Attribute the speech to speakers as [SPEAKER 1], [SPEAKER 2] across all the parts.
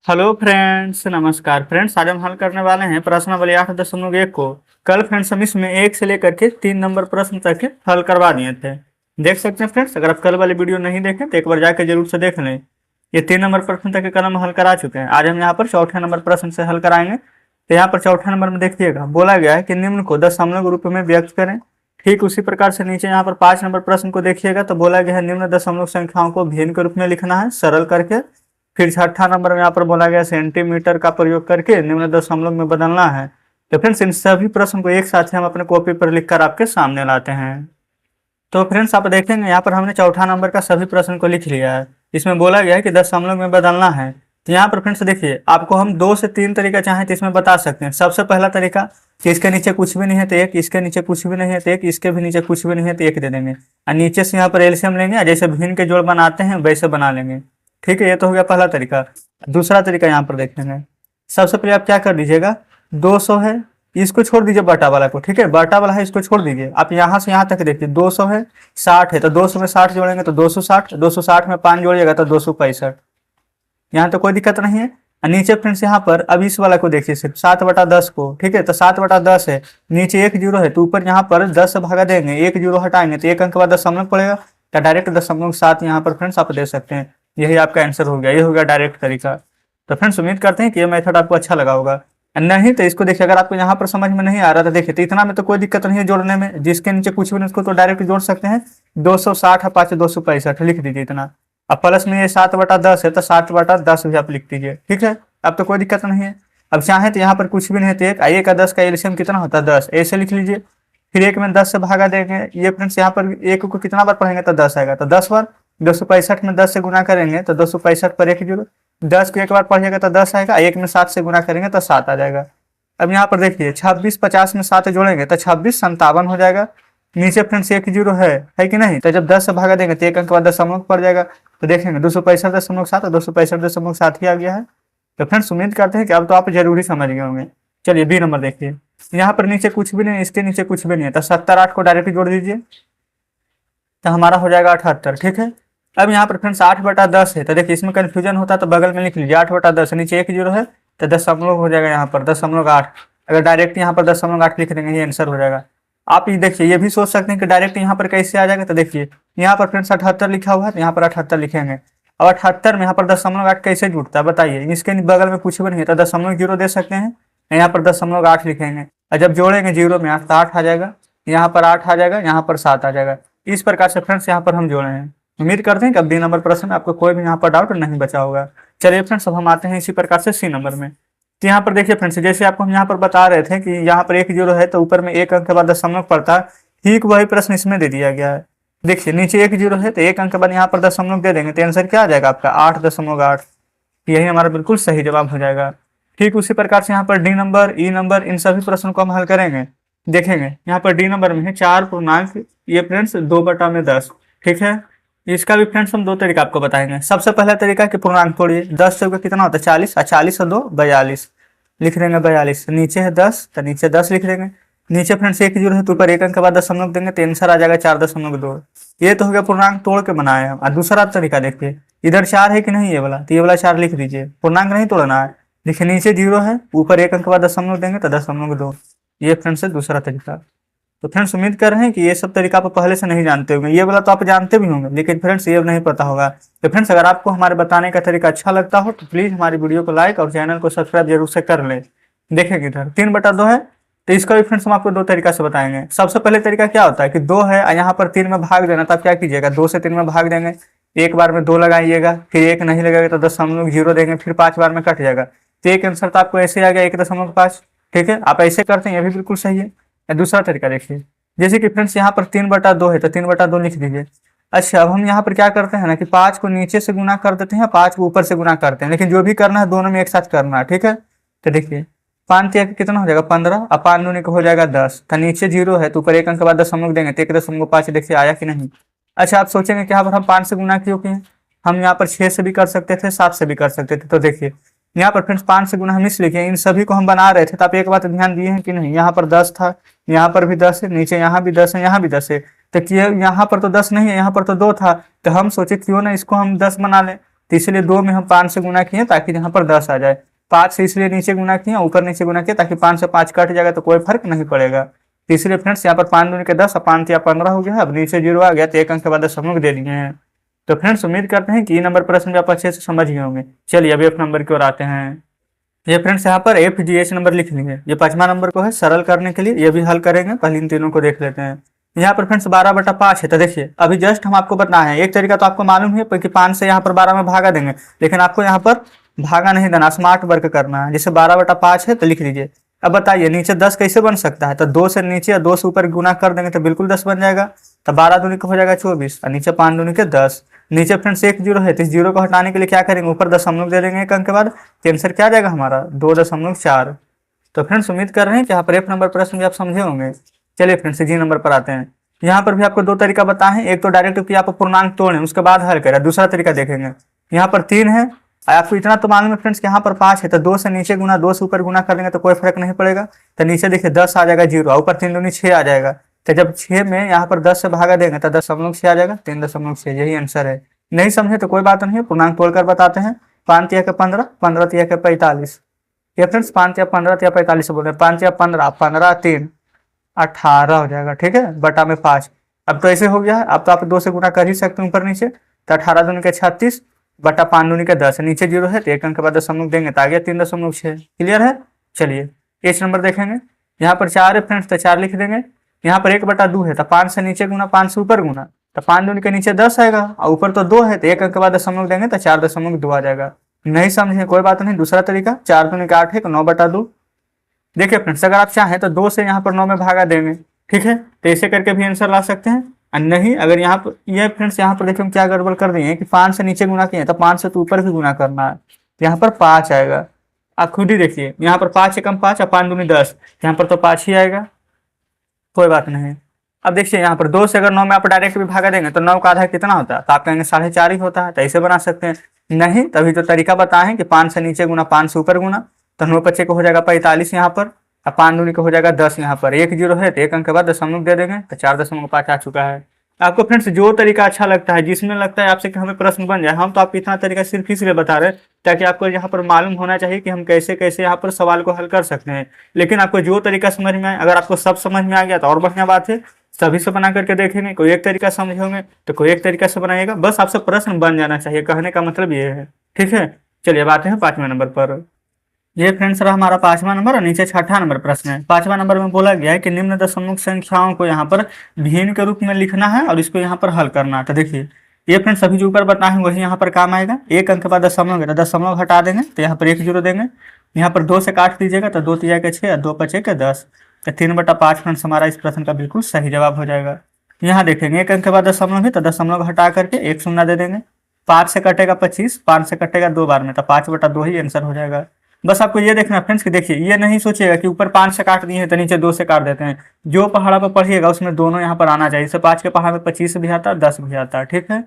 [SPEAKER 1] Hello friends, नमस्कार friends. आज हम हल करने वाले हैं प्रश्नावली 8.1 को। कल फ्रेंड्स हम इसमें 1 से लेकर के 3 नंबर प्रश्न तक के हल करवा दिए थे। देख सकते हैं फ्रेंड्स, अगर आप कल वाली वीडियो नहीं देखें तो एक बार जाकर जरूर से देख लें। ये 3 नंबर प्रश्न तक के कल हम हल करा चुके हैं। आज हम यहाँ पर चौथे नंबर प्रश्न से हल कराएंगे। तो यहाँ पर चौथे नंबर में देखिएगा, बोला गया है कि निम्न को दशमलव रूप में व्यक्त करें। ठीक उसी प्रकार से नीचे यहाँ पर 5 नंबर प्रश्न को देखिएगा तो बोला गया है निम्न दशमलव संख्याओं को भिन्न के रूप में लिखना है सरल करके। फिर छठा नंबर में यहाँ पर बोला गया सेंटीमीटर का प्रयोग करके निम्न दशमलव में बदलना है। तो फ्रेंड्स इन सभी प्रश्न को एक साथ हम अपने कॉपी पर लिखकर आपके सामने लाते हैं। तो फ्रेंड्स आप देखेंगे यहाँ पर हमने चौथा नंबर का सभी प्रश्न को लिख लिया है। इसमें बोला गया है कि दशमलव में बदलना है। तो यहाँ पर फ्रेंड्स देखिए, आपको हम 2 से 3 तरीका चाहें तो इसमें बता सकते हैं। सबसे पहला तरीका कि इसके नीचे कुछ भी नहीं है तो 1, इसके नीचे कुछ भी नहीं है तो 1, इसके भी नीचे कुछ भी नहीं है तो 1 दे देंगे और नीचे से यहाँ पर एलसीएम लेंगे, जैसे भिन्न के जोड़ बनाते हैं वैसे बना लेंगे। ठीक है, ये तो हो गया पहला तरीका। दूसरा तरीका यहाँ पर देखेंगे, सबसे पहले आप क्या कर दीजिएगा, 200 है, इसको छोड़ दीजिए बटा वाला को। ठीक है, बटा वाला है इसको छोड़ दीजिए। आप यहाँ से यहाँ तक देखिए, 200 है, 60 है, तो 200 में 60 जोड़ेंगे तो 260, 260 में 5 जोड़िएगा तो 265। यहाँ तो कोई दिक्कत नहीं है। और नीचे फ्रेंड्स यहाँ पर अब इस वाला को देखिए, सिर्फ 7/10 को। ठीक है, तो 7/10 है, नीचे 1 जीरो है तो ऊपर यहाँ पर 10 से भागा देंगे, 1 जीरो हटाएंगे तो 1 अंक के बाद दशमलव पड़ेगा, तो डायरेक्ट 0.7 यहाँ पर फ्रेंड्स आप दे सकते हैं। यही आपका आंसर हो गया, ये हो गया डायरेक्ट तरीका। तो फ्रेंड्स उम्मीद करते हैं कि ये मेथड आपको अच्छा लगा होगा। नहीं तो इसको देखिए, अगर आपको यहाँ पर समझ में नहीं आ रहा था, देखिए तो इतना में तो कोई दिक्कत नहीं है जोड़ने में, जिसके नीचे कुछ भी नहीं उसको तो डायरेक्ट जोड़ सकते हैं। 260 है 5 265 लिख दीजिए इतना। अब प्लस में ये 7/10 है तो 7/10 भी आप लिख दीजिए। ठीक है, अब तो कोई दिक्कत नहीं है। अब चाहे तो यहाँ पर कुछ भी नहीं है तो 1 का 10 का एलसीएम कितना होता है 10, ऐसे लिख लीजिए। फिर 1 में 10 से भागा देंगे, ये फ्रेंड्स यहाँ पर 1 को कितना बार पढ़ेंगे तो 10 आएगा, तो 10 बार। 265 में 10 से गुना करेंगे तो 265 पर 1 जीरो, 10 को 1 बार पढ़िएगा तो 10 आएगा, 1 में 7 से गुना करेंगे तो 7 आ जाएगा। अब यहाँ पर देखिए 26 50 में 7 जोड़ेंगे तो 26 57 हो जाएगा। नीचे फ्रेंड्स 1 जीरो है कि नहीं, तो जब 10 से भागा देंगे तो 1 अंक बाद दशमलव पड़ जाएगा, तो देखेंगे 265.7 और 265.7 ही आ गया है। तो फ्रेंड्स उम्मीद करते हैं कि अब तो आप जरूरी समझ गए होंगे। चलिए बी नंबर देखिए, यहाँ पर नीचे कुछ भी नहीं, इसके नीचे कुछ भी नहीं है, तो 70 8 को डायरेक्ट जोड़ दीजिए तो हमारा हो जाएगा 78। ठीक है, अब यहाँ पर फ्रेंड्स 8/10 है, तो देखिए इसमें कंफ्यूजन होता है तो बगल में लिख लीजिए 8/10, नीचे 1 जीरो है तो दशमलव हो जाएगा यहाँ पर 0.8। अगर डायरेक्ट यहाँ पर 0.8 लिख देंगे ये आंसर हो जाएगा। आप ये देखिए, ये भी सोच सकते हैं कि डायरेक्ट यहाँ पर कैसे आ जाएगा, तो देखिए यहाँ पर फ्रेंड्स 78 लिखा हुआ है तो यहाँ पर 78 लिखेंगे। अब 78 में यहाँ पर 0.8 कैसे जुड़ता है बताइए, इसके बगल में कुछ भी नहीं है तो 0.0 दे सकते हैं, यहाँ पर 0.8 लिखेंगे और जब जोड़ेंगे जीरो में 8 तो 8 आ जाएगा, यहाँ पर 8 आ जाएगा, यहाँ पर 7 आ जाएगा। इस प्रकार से फ्रेंड्स यहाँ पर हम जोड़े हैं। उम्मीद करते हैं कि अब बी नंबर प्रश्न में आपको कोई भी यहाँ पर डाउट नहीं बचा होगा। चलिए फ्रेंड्स अब हम आते हैं इसी प्रकार से सी नंबर में। तो यहाँ पर देखिए फ्रेंड्स, जैसे आपको हम यहाँ पर बता रहे थे कि यहाँ पर 1 जीरो है तो ऊपर में 1 अंक के बाद दशमलव पड़ता है, ठीक वही प्रश्न इसमें दे दिया गया है। देखिए नीचे 1 जीरो है तो 1 अंक के बाद यहाँ पर दशमलव दे देंगे तो आंसर क्या आ जाएगा आपका 8.8। यही हमारा बिल्कुल सही जवाब हो जाएगा। ठीक उसी प्रकार से यहाँ पर डी नंबर, ई नंबर, इन सभी प्रश्नों को हम हल करेंगे। देखेंगे यहाँ पर डी नंबर में है 4 पूर्णांक, ये फ्रेंड्स 2/10। ठीक है, इसका भी फ्रेंड्स हम 2 तरीका आपको बताएंगे। सबसे पहला तरीका कि पूर्णांक तोड़िए, 10 से कितना होता है 40, और 40 और 2 42 लिख देंगे 42। नीचे है 10 तो नीचे 10 लिख देंगे। नीचे फ्रेंड्स 1 जीरो है तो ऊपर 1 अंक के बाद दशमलव देंगे तो आंसर आ जाएगा 4.2। ये तो हो गया पूर्णांक तोड़ के बनाए हम। और दूसरा तरीका देखिए, इधर 4 है कि नहीं ये वाला, तो ये वाला 4 लिख दीजिए, पूर्णांक नहीं तोड़ना है। देखिए नीचे 0 है, ऊपर 1 अंक के बाद दशमलव देंगे तो 0.2। ये फ्रेंड्स है दूसरा तरीका। तो फ्रेंड्स उम्मीद कर रहे हैं कि ये सब तरीका आप पहले से नहीं जानते होंगे, ये वाला तो आप जानते भी होंगे लेकिन फ्रेंड्स ये नहीं पता होगा। तो फ्रेंड्स अगर आपको हमारे बताने का तरीका अच्छा लगता हो तो प्लीज हमारी वीडियो को लाइक और चैनल को सब्सक्राइब जरूर से कर लें। देखेंगे इधर 3/2 है तो इसका भी फ्रेंड्स हम आपको 2 तरीका से बताएंगे। सबसे पहले तरीका क्या होता है कि 2 है और यहाँ पर 3 में भाग देना, तो आप क्या कीजिएगा 2 से 3 में भाग देंगे, एक बार में 2 लगाइएगा, फिर 1 नहीं लगेगा तो 0.0 देंगे, फिर 5 बार में कट जाएगा, तो एक आंसर तो आपको ऐसे आ गया 1.5। ठीक है, आप ऐसे करते हैं ये भी बिल्कुल सही है। दूसरा तरीका देखिए, जैसे कि फ्रेंड्स यहाँ पर 3/2 है तो 3/2 लिख दीजिए। अच्छा अब हम यहाँ पर क्या करते हैं ना कि 5 को नीचे से गुना कर देते हैं, 5 को ऊपर से गुना करते हैं, लेकिन जो भी करना है दोनों में एक साथ करना है। ठीक है, तो देखिए 5 3 कितना हो जाएगा 15 और 5 दूनी का हो जाएगा 10, तो नीचे 0 है तो ऊपर 1 अंक के बाद दशमलव देंगे तो 1.5 देखिए आया कि नहीं। अच्छा आप सोचेंगे कि यहाँ पर हम 5 से गुना क्यों किए, हम यहाँ पर 6 से भी कर सकते थे, 7 से भी कर सकते थे। तो देखिए यहाँ पर फ्रेंड्स 5 से गुना हम इसलिए किए, इन सभी को हम बना रहे थे तो आप एक बात ध्यान दिए हैं कि नहीं, यहाँ पर 10 था, यहाँ पर भी 10 है, नीचे यहाँ भी 10 है, यहाँ भी 10 है, तो यहाँ पर तो 10 नहीं है, यहाँ पर तो 2 था, तो हम सोचे क्यों ना इसको हम 10 बना लें। तो इसलिए 2 में हम 5 से गुना किए ताकि यहाँ पर 10 आ जाए। 5 से इसलिए नीचे गुना किए, ऊपर नीचे गुना किया ताकि 5 से 5 कट जाएगा तो कोई फर्क नहीं पड़ेगा। तो इसलिए फ्रेंड्स यहाँ पर 5 दूनी के 10 और 5 या 15 हो गया। अब नीचे 0 आ गया तो एक अंक के बाद 10 हम लोग दे दिए हैं। तो फ्रेंड्स उम्मीद करते हैं कि ये नंबर प्रश्न भी आप अच्छे से समझ गए होंगे। चलिए अभी F नंबर की ओर आते हैं। ये फ्रेंड्स यहाँ पर FGH नंबर लिख लेंगे। ये 5वां नंबर को है सरल करने के लिए, ये भी हल करेंगे। पहले इन तीनों को देख लेते हैं। यहाँ पर फ्रेंड्स 12/5 है। तो देखिए अभी जस्ट हम आपको बताए हैं, एक तरीका तो आपको मालूम है कि 5 से यहाँ पर 12 में भागा देंगे, लेकिन आपको यहाँ पर भागा नहीं देना, स्मार्ट वर्क करना है। जैसे 12/5 है तो लिख लीजिए। अब बताइए नीचे 10 कैसे बन सकता है? तो 2 से नीचे और 2 से ऊपर गुना कर देंगे तो बिल्कुल 10 बन जाएगा। तो 12 दूनी का हो जाएगा 24 और नीचे 5 दूनी के 10। नीचे फ्रेंड्स एक 0 है तो इस 0 को हटाने के लिए क्या करेंगे, ऊपर दशमलव दे देंगे एक अंक के बाद। तो आंसर क्या आ जाएगा हमारा 2.4। तो फ्रेंड्स उम्मीद कर रहे हैं कि यहाँ पर F नंबर प्रश्न भी आप समझे होंगे। चलिए फ्रेंड्स G नंबर पर आते हैं। यहाँ पर भी आपको 2 तरीका बताएं, एक तो डायरेक्ट कि आप पूर्णांक तोड़ें उसके बाद हल करें, दूसरा तरीका देखेंगे। यहाँ पर 3 है, आपको इतना तो मालूम है फ्रेंड्स कि यहाँ पर 5 है तो 2 से नीचे गुना 2 से ऊपर गुना कर देंगे तो कोई फर्क नहीं पड़ेगा। तो नीचे देखिए 10 आ जाएगा 0, ऊपर 3 दूनी 6 आ जाएगा। तो जब 6 में यहाँ पर 10 से भागा देंगे तो 10.6 आ जाएगा, 3.6 यही आंसर है। नहीं समझे तो कोई बात नहीं है, पूर्णांक तोड़कर बताते हैं। 5 या 15, 15 या 45। ये फ्रेंड्स 5 या 15 या 45 बोल रहे हैं। 5 या 15, 15 3 18 हो जाएगा, ठीक है, बटा में 5। अब तो ऐसे हो गया है, अब तो आप 2 से गुना कर ही सकते हैं ऊपर नीचे। तो 18 दूनी के 36 बटा 5 दूनी के 10, नीचे 0 है तो एक अंक के बाद दशमलव देंगे तो आ गया 3.6। क्लियर है। चलिए H नंबर देखेंगे। यहाँ पर 4 है फ्रेंड्स तो 4 लिख देंगे। यहाँ पर 1/2 है तो 5 से नीचे गुना 5 से ऊपर गुना, तो 5 दूनी के नीचे 10 आएगा और ऊपर तो 2 है तो एक अंक के बाद दशमलव देंगे तो 4.2 आ जाएगा। नहीं समझे कोई बात नहीं, दूसरा तरीका 4 दूनी का 8 है तो 9/2। देखिए फ्रेंड्स अगर आप चाहें तो 2 से यहाँ पर 9 में भागा देंगे, ठीक है, तो ऐसे करके भी आंसर ला सकते हैं। और नहीं अगर यहाँ पर ये फ्रेंड्स यहाँ पर देखिए हम क्या गड़बड़ कर दिए कि 5 से नीचे गुना किए तो 5 से तो ऊपर भी गुना करना है, तो यहाँ पर 5 आएगा। आप खुद ही देखिए यहाँ पर 5 से कम 5 और 5 दूनी 10, यहाँ पर तो 5 ही आएगा, कोई बात नहीं। अब देखिए यहाँ पर 2 से अगर 9 में आप डायरेक्ट भी भागा देंगे तो 9 का आधा कितना होता है, तो आप कहेंगे 4.5 ही होता है, तो ऐसे बना सकते हैं। नहीं तभी तो तरीका बताएं कि 5 से नीचे गुना 5 से ऊपर गुना, तो 9×5 को हो जाएगा 45 यहाँ पर, और 5 दूनी को हो जाएगा 10 यहाँ पर। 1 0 है तो एक अंक के बाद दशमलव दे देंगे तो 4.5 आ चुका है। आपको फ्रेंड्स जो तरीका अच्छा लगता है, जिसमें लगता है आपसे कि हमें प्रश्न बन जाए, हम तो आपको इतना तरीका सिर्फ इसलिए बता रहे हैं ताकि आपको यहाँ पर मालूम होना चाहिए कि हम कैसे कैसे यहाँ पर सवाल को हल कर सकते हैं। लेकिन आपको जो तरीका समझ में आए, अगर आपको सब समझ में आ गया तो और बढ़िया बात है, सभी से बना करके देखेंगे। कोई एक तरीका समझे होंगे तो कोई एक तरीका से बनाइएगा, बस आपसे प्रश्न बन जाना चाहिए, कहने का मतलब ये है, ठीक है। चलिए अब आते हैं 5वें नंबर पर। ये फ्रेंड्स रहा हमारा 5वां नंबर और नीचे 6ठा नंबर प्रश्न है। 5वां नंबर में बोला गया है कि निम्न दशमलव संख्याओं को यहाँ पर भिन्न के रूप में लिखना है और इसको यहाँ पर हल करना है। तो देखिए ये फ्रेंड्स सभी जो ऊपर बताए हैं वही यहाँ पर काम आएगा। एक अंक के बाद दशमलव है तो दशमलव हटा देंगे तो यहाँ पर 1 0 देंगे। यहाँ पर 2 से काट दीजिएगा तो 2 3 के 6 और 2 5 के 10, तो 3/5 फ्रेंड्स हमारा इस प्रश्न का बिल्कुल सही जवाब हो जाएगा। यहाँ देखेंगे एक अंक के बाद दशमलव है तो दशमलव हटा करके 1 शून्य दे देंगे। 5 से कटेगा 25, 5 से कटेगा 2 बार में, तो 5/2 ही आंसर हो जाएगा। बस आपको ये देखना फ्रेंड्स कि देखिए ये नहीं सोचिएगा कि ऊपर 5 से काट दिए हैं तो नीचे 2 से काट देते हैं। जो पहाड़ा पर पढ़िएगा उसमें दोनों यहाँ पर आना चाहिए। जैसे 5 के पहाड़ में 25 भी आता है 10 भी आता है, ठीक है।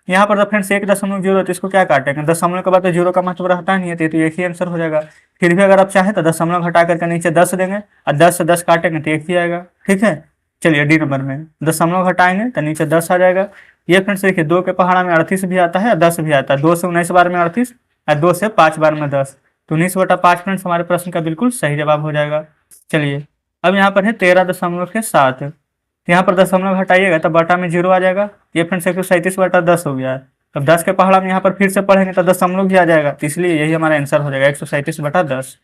[SPEAKER 1] यहाँ पर तो फ्रेंड्स 1.0 तो इसको क्या काटेंगे, दशमलव के बाद तो 0 का मतलब रहता नहीं है, तो एक ही आंसर हो जाएगा। फिर भी अगर आप चाहें तो दशमलव घटा करके नीचे 10 देंगे और 10 से 10 काटेंगे तो 1 ही आएगा, ठीक है। चलिए डी नंबर में दशमलव घटाएंगे तो नीचे 10 आ जाएगा। ये फ्रेंड्स देखिए 2 के पहाड़ा में 38 भी आता है और 10 भी आता है। 2 से 19 बार में 38 और 2 से 5 बार में 10, तो 19/5 फ्रेंड्स हमारे प्रश्न का बिल्कुल सही जवाब हो जाएगा। चलिए अब यहाँ पर है 13.7, यहाँ पर दशमलव घटाइएगा तो बटा में 0 आ जाएगा। ये फ्रेंड्स 137/10 हो गया है। अब 10 के पहाड़ा में यहाँ पर फिर से पढ़ेंगे तो दशमलव भी आ जाएगा, तो इसलिए यही हमारा आंसर हो जाएगा 137/10।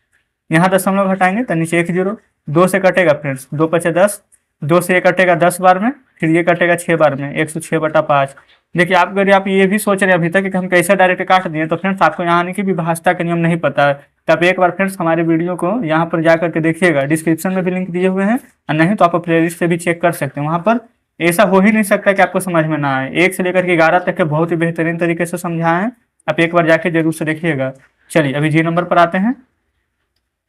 [SPEAKER 1] यहाँ दशमलव घटाएंगे तो नीचे 1 0, 2 से कटेगा फ्रेंड्स 2 5 10, 2 से ये कटेगा 10 बार में, फिर ये कटेगा 6 बार में, 106/5। देखिए आप अगर आप ये भी सोच रहे हैं अभी तक कि हम कैसे डायरेक्ट काट दिए, तो फ्रेंड्स आपको यहाँ की विभाजता का नियम नहीं पता है, तो आप एक बार फ्रेंड्स हमारे वीडियो को यहाँ पर जा करके देखिएगा, डिस्क्रिप्शन में भी लिंक दिए हुए हैं, और नहीं तो आप प्लेलिस्ट से भी चेक कर सकते हैं। वहाँ पर ऐसा हो ही नहीं सकता कि आपको समझ में ना आए। 1 से लेकर के 11 तक के बहुत ही बेहतरीन तरीके से समझाए हैं, आप एक बार जाके जरूर से देखिएगा। चलिए अभी जी नंबर पर आते हैं।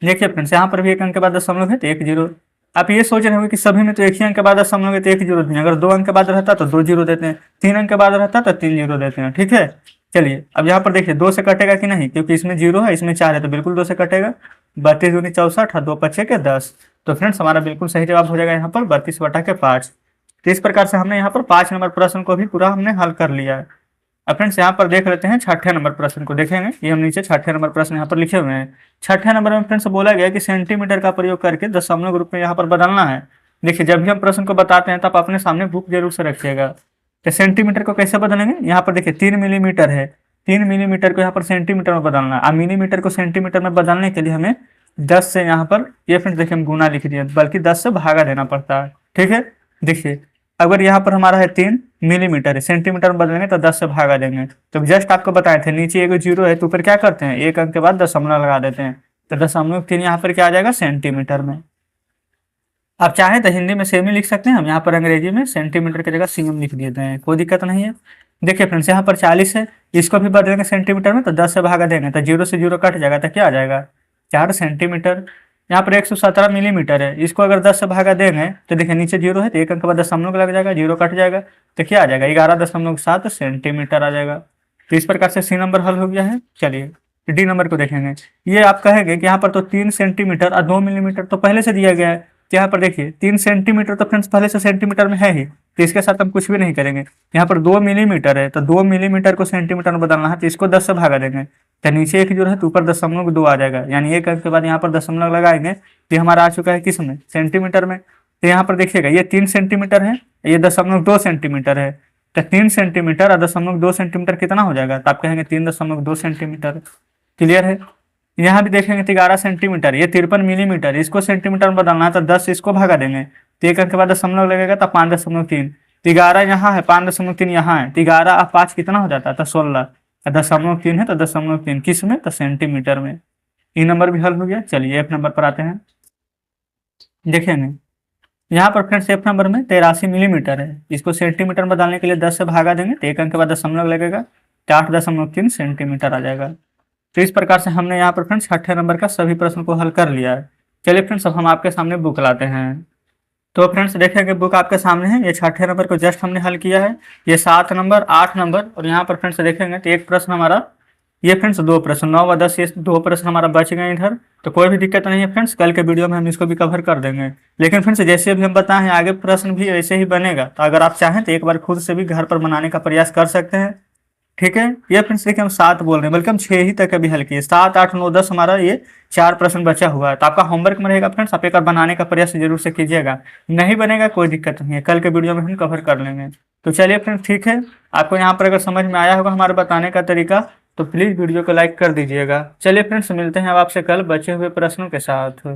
[SPEAKER 1] देखिए फ्रेंड्स यहाँ पर भी एक अंक के बाद दशमलव है तो 1 0। आप ये सोच रहे होंगे कि सभी में तो एक ही अंक के बाद दशमलव है तो 1 0 दें, अगर 2 अंक के बाद रहता तो 2 0 देते हैं, 3 अंक के बाद रहता तो 3 0 देते हैं, ठीक है। चलिए अब यहाँ पर देखिए 2 से कटेगा कि नहीं, क्योंकि इसमें 0 है इसमें 4 है तो बिल्कुल 2 से कटेगा। 32 दूनी 64 और 2 5 के 10, तो फ्रेंड्स हमारा बिल्कुल सही जवाब हो जाएगा यहाँ पर 32/5। तो इस प्रकार से हमने यहाँ पर 5 नंबर प्रश्न को भी पूरा हमने हल कर लिया है। अब फ्रेंड्स यहाँ पर देख लेते हैं छठे नंबर प्रश्न को, देखेंगे ये हम नीचे छठे नंबर प्रश्न यहाँ पर लिखे हुए हैं। छठे नंबर में फ्रेंड्स बोला गया कि सेंटीमीटर का प्रयोग करके दशमलव रूप में यहाँ पर बदलना है। देखिए जब भी हम प्रश्न को बताते हैं तब अपने सामने बुक जरूर से रखिएगा। तो सेंटीमीटर को कैसे बदलेंगे, यहाँ पर देखिए 3 मिलीमीटर है, 3 मिलीमीटर को यहाँ पर सेंटीमीटर में बदलना है। अब मिलीमीटर को सेंटीमीटर में बदलने के लिए हमें 10 से यहाँ पर ये फ्रेंड्स देखिए हम गुना लिख दिए, बल्कि 10 से भागा देना पड़ता है। ठीक है, देखिए अगर यहाँ पर हमारा है 3 मिलीमीटर है, सेंटीमीटर में बदलेंगे तो 10 से भागा देंगे। तो जस्ट आपको बताए थे नीचे एक जीरो है तो ऊपर क्या करते हैं, एक अंक के बाद दशमलव लगा देते हैं। तो 0.3 यहाँ पर क्या आ जाएगा सेंटीमीटर में। आप चाहें तो हिंदी में सेम ही लिख सकते हैं, हम यहाँ पर अंग्रेजी में सेंटीमीटर की जगह सीएम लिख देते हैं, कोई दिक्कत नहीं है। देखिए फ्रेंड्स यहाँ पर 40 है, इसको भी बदलेंगे सेंटीमीटर में तो 10 से भागा देंगे तो 0 से 0 कट जाएगा तो क्या आ जाएगा 4 सेंटीमीटर। यहाँ पर 117 मिलीमीटर है, इसको अगर 10 से भागा देंगे तो देखिए नीचे 0 है तो एक अंक बाद दशमलव लग जाएगा, 0 कट जाएगा तो क्या आ जाएगा 11.7 सेंटीमीटर आ जाएगा। तो इस प्रकार से सी नंबर हल हो गया है। चलिए डी नंबर को देखेंगे। ये आप कहेंगे कि यहाँ पर तो 3 सेंटीमीटर और 2 मिलीमीटर तो पहले से दिया गया है, तो यहाँ पर देखिए 3 सेंटीमीटर तो फ्रेंड्स पहले से सेंटीमीटर में है ही, तो इसके साथ हम कुछ भी नहीं करेंगे। यहाँ पर 2 मिलीमीटर है तो 2 मिलीमीटर को सेंटीमीटर में बदलना है तो इसको 10 से भागा देंगे तो नीचे एक जो है तो ऊपर 0.2 आ जाएगा, यानी एक अंक के बाद यहाँ पर दशमलव लगाएंगे तो हमारा आ चुका है किस में सेंटीमीटर में। तो यहाँ पर देखिएगा ये 3 सेंटीमीटर है, ये 0.2 सेंटीमीटर है, तो 3 सेंटीमीटर और 0.2 सेंटीमीटर कितना हो जाएगा, तो आप कहेंगे 3.2 सेंटीमीटर। क्लियर है। यहाँ भी देखेंगे तो 11 सेंटीमीटर, ये 53 मिलीमीटर, इसको सेंटीमीटर में बदलना है तो 10 इसको भागा देंगे तो एक अंक के बाद दशमलव लगेगा तो 5.3। 11 यहाँ है, 5.3 यहाँ है, तो 11 और 5 कितना हो जाता है तो 16, 0.3 है तो 0.3 किस में तो सेंटीमीटर में। ई नंबर भी हल हो गया। चलिए एफ नंबर पर आते हैं। देखेंगे यहाँ पर फ्रेंड्स एफ नंबर में 83 मिलीमीटर है, इसको सेंटीमीटर में बदलने के लिए 10 से भागा देंगे तो एक अंक के बाद दशमलव लगेगा तो 8.3 सेंटीमीटर आ जाएगा। तो इस प्रकार से हमने यहाँ पर फ्रेंड्स छठे नंबर का सभी प्रश्न को हल कर लिया है। चलिए फ्रेंड्स अब हम आपके सामने बुक लाते हैं। तो फ्रेंड्स देखेंगे बुक आपके सामने है, ये छठे नंबर को जस्ट हमने हल किया है, ये 7 नंबर 8 नंबर और यहाँ पर फ्रेंड्स देखेंगे तो एक प्रश्न हमारा, ये फ्रेंड्स 2 प्रश्न 9 व 10, ये 2 प्रश्न हमारा बच गए इधर। तो कोई भी दिक्कत नहीं है फ्रेंड्स, कल के वीडियो में हम इसको भी कवर कर देंगे। लेकिन फ्रेंड्स जैसे भी हम बताएं हैं आगे प्रश्न भी ऐसे ही बनेगा, तो अगर आप चाहें तो एक बार खुद से भी घर पर बनाने का प्रयास कर सकते हैं। ठीक है, ये फ्रेंड्स देखिए हम 7 बोल रहे हैं, बल्कि हम 6 ही तक अभी हल किए, 7 8 9 10 हमारा ये 4 प्रश्न बचा हुआ है। तो आपका होमवर्क में रहेगा फ्रेंड्स, आप एक बार बनाने का प्रयास जरूर से कीजिएगा, नहीं बनेगा कोई दिक्कत नहीं है, कल के वीडियो में हम कवर कर लेंगे। तो चलिए फ्रेंड्स ठीक है, आपको यहाँ पर अगर समझ में आया होगा हमारे बताने का तरीका तो प्लीज़ वीडियो को लाइक कर दीजिएगा। चलिए फ्रेंड्स मिलते हैं अब आपसे कल बचे हुए प्रश्नों के साथ।